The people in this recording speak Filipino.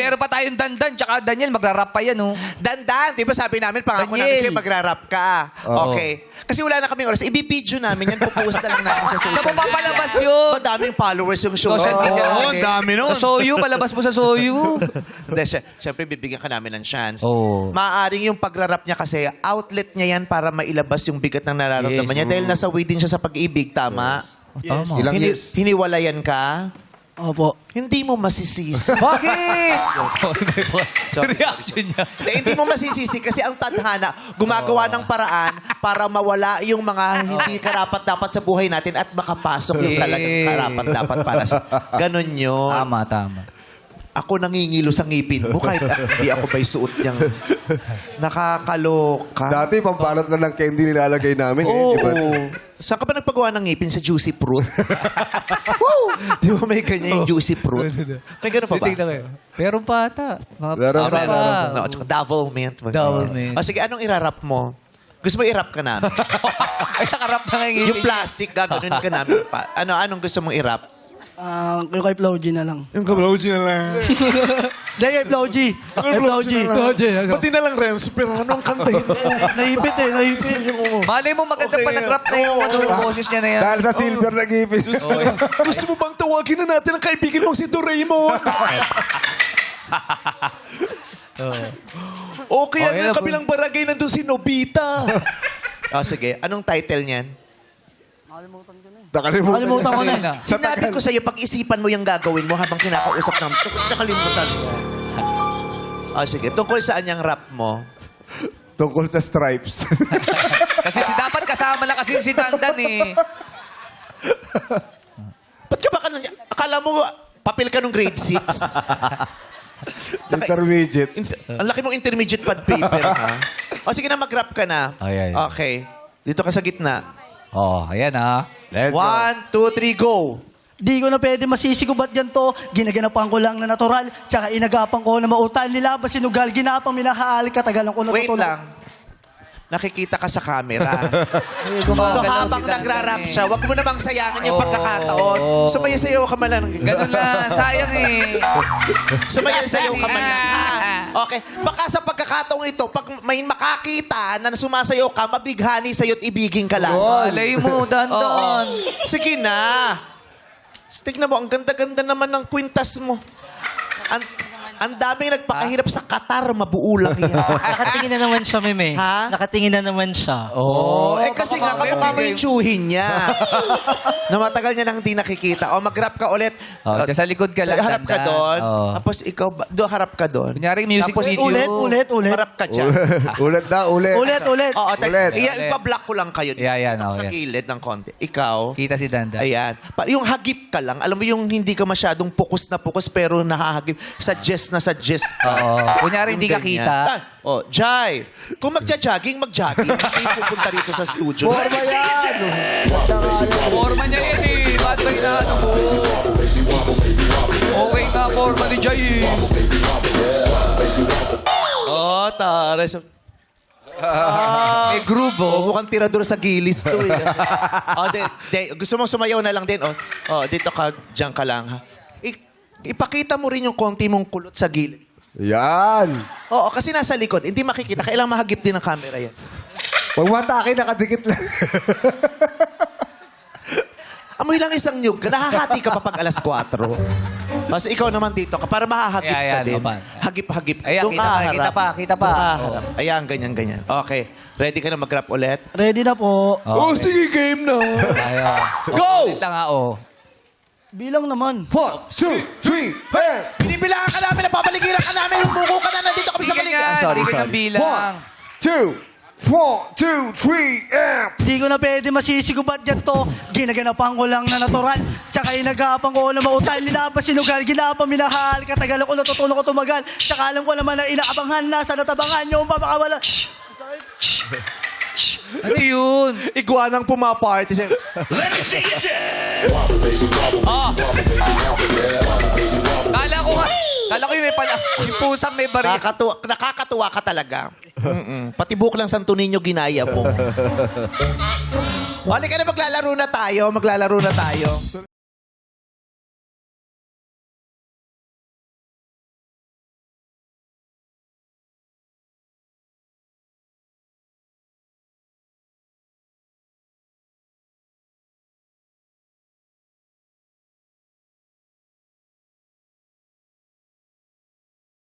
meron pa tayong Dandan, tsaka Daniel, magra-rap pa yan, oh. Dandan, di ba sabi namin, pangako Daniel. namin sa'yo, magra-rap ka. Oo. Okay. Kasi wala na kaming oras. Ibibideo namin yan, pupost na lang namin sa social Saan mo papalabas yun? Madaming followers yung show. Social media Oo, natin. dami nun. Sa Soyu, palabas mo sa Soyu. Hindi, syempre bibigyan ka namin ng chance. Oo. Maaaring yung pagrarap niya kasi, outlet niya yan para mailabas yung bigat ng nararamdaman Yes. niya. Dahil nasa way din siya sa pag-ibig, tama? Tama. Ilang years? Hiniwalayan ka? Opo. Hindi mo masisisi. Bakit? Sorry, Reaction niya. Hindi mo masisisi kasi ang tadhana gumagawa ng paraan para mawala yung mga hindi karapat-dapat sa buhay natin at makapasok yung talagang karapat-dapat para sa... Ganon yun. Tama, tama. Ako nangingilo sa ngipin mo kahit hindi ako ba'y suot niyang... Nakakaloka. Dati, pambalot na ng candy nilalagay namin. Oo. Iba. Saan ka ba nagpagawa ng ngipin? Sa Juicy Fruit? Woo! Di ba may ganyan yung Juicy Fruit? May gano'n pa ba? Titignan kayo. Pero pa ata. Mga Meron Ah, pa, meron. meron No, tsaka double mint. Double mint. O sige, anong irarap mo? Gusto mo i-rap ka namin? Ay, nakarap na ngayon. Yung plastic, gagawin ka namin pa. Anong gusto mong i-rap? Yung kay Flo G na lang. Yung kablogy na lang. Hindi, kay Flo G. Kay Flo G. Pati na lang Renz, pero anong kanta yun? Naipit eh, naipit. Malay mo, maganda pa nag-rap na yung yung boses niya na yan. Dahil sa silver na ngipin. Gusto mo bang tawagin na natin ang kaibigan mong si Doraemon? Okay, Oh, ano yan yung po. kabilang barangay nandun si Nobita? Sige, anong title niyan? Nakalimutan ko na. na. Sinabi ko sa'yo, pag-isipan mo yung gagawin mo habang kinakausap namin. Tapos nakalimutan mo. Sige, tungkol saan yung rap mo? Tungkol sa stripes. Kasi dapat kasama lang kasi si Dandan eh. Ba't ka ba akala mo, papel ka nung grade 6? Intermediate. Ang laki mong intermediate pad paper, ha? Sige na, mag-rap ka na. Ay. Okay. Dito ka sa gitna. Oh, ayan ah. Let's go. 1, 2, 3, go! Di ko na pwede masisiko ba't ganito? Ginaganapan ko lang na natural, tsaka inagapan ko na mautal nila, sinugal, ginapang minahal, katagalan ko Wait natutulog. lang. Nakikita ka sa camera. Ay, So gumagalaw habang si Dandan nagra-rap eh. siya, wag mo namang sayangin yung Oo. pagkakataon. Sumayasayaw ka man lang. Ganun lang. Sayang eh. Sumayasayaw ka man lang. Okay. Baka sa pagkakataong ito, pag may makakita na sumasayaw ka, mabighani sa'yo at ibigin ka lang. Malay mo, Dandan. Sige na. Tignan mo, ang ganda-ganda naman ng kwintas mo. Ang dami nagpakahirap sa Qatar, mabuo lang yan. Nakatingin na naman siya, Meme. Ha? Nakatingin na naman siya. Oh, Kasi nga, kamukha mo yung tsuhin niya. na matagal niya nang di nakikita. Mag-rap ka ulit. Oh, dyan sa likod ka lang, Harap ka Dandan. doon. Oh. Tapos ikaw, harap ka doon. Kunyari, music Tapos, video. Ulit. Harap ka dyan. Ulit na, ulit. Ulit. Oo, Ulit. ipa-block ko lang kayo. Yeah, yan, Tapos oh, sa yan. gilid ng konti. Ikaw, Kita si Dandan. ayan. Yung hagip ka lang. Alam mo yung hindi ka masyadong focus na focus pero nahahagip. Suggest na suggest ka. Oo. Kunyari, hindi ka Yung ganyan. kita. Jai. Kung magja-jogging, mag-jogging. Hindi pupunta rito sa studio. Forma yan! Forma niya yan eh. Ba't ba hinahanap mo? Okay nga, forma ni Jay eh. Tara. May groove oh. Mukhang tirador sa gilis to eh. Gusto mong sumayaw na lang din. Dito ka, dyan ka lang. Ha? Ipakita mo rin yung konti mong kulot sa gilid. Yan! Oo, kasi nasa likod. Hindi makikita. Kailangan mahagip din ng camera yan. Huwag matake, nakadikit lang. Amoy lang isang nyug. Nakahati ka pa pag alas 4. Mas ikaw naman dito ka para mahahagip ka Ayan, din. papan. Hagip-hagip. Ayan, Doon kita ka pa, harap. kita pa, kita pa. Doon ka harap. Ayan, ganyan. Okay. Ready ka na mag-rap ulit? Ready na po. Okay. sige, game na. Tayo. Go! Ulit lang nga oh. Bilang naman. 1, 2, 3, hey! Binibilangan ka namin, napapaligiran ka namin, humuko ka na, nandito kami sa Hindi balikan. ganyan, Sorry. hindi ganyan bilang. 1, 2, 3, amp! Di ko na pwede masisiko ba't ganito? Ginaganapan ko lang na natural, tsaka inagapan ko na mautal nila, sinugal, ginapang minahal, katagalan ko natutunan ko tumagal, tsaka alam ko naman na inaabangan na sa natabangan yung papakawala. Ano yun? Iguanang pumaparty. Kala ko yung may pala, yung pusang may baril. Nakakatuwa ka talaga. Pati buhok lang Santo Niño ginaya mo. Halika na, maglalaro na tayo.